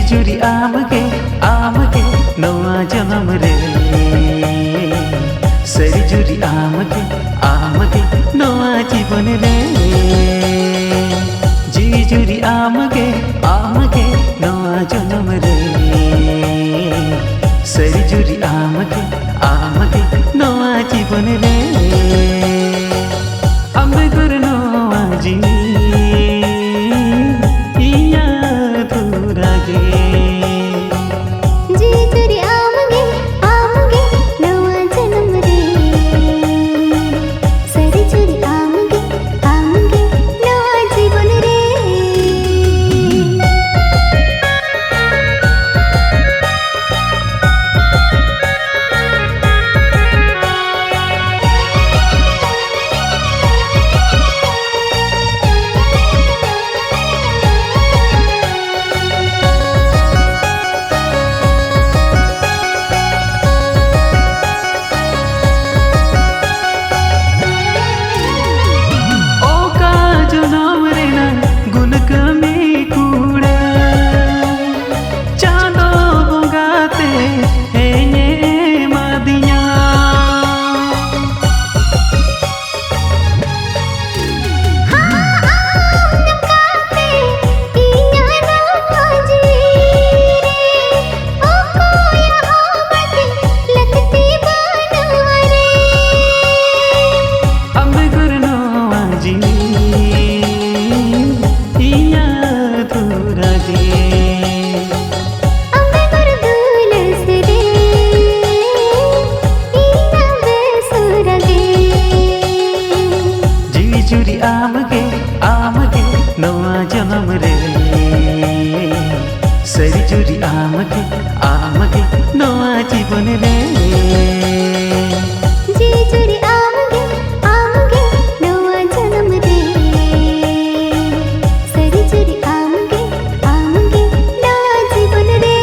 जुरी आमगे आमगे नवा जन्म रे सरी जुरी आमगे आमगे नवा जीवन रे जी जुरी आमगे आमगे नवा जन्म रे सरी जुरी आमगे आमगे नवा जीवन रे आमगे गुरु नवा जी जुरी आमगे आमगे नवा जन्म रे सरी जुरी आमगे आमगे नवा जीवन रे जी जुरी आमगे आमगे नवा जन्म रे सरी जुरी आमगे आमगे नवा जीवन रे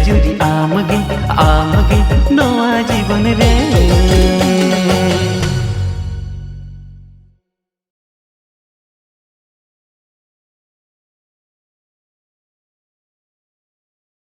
ବିଜୁରି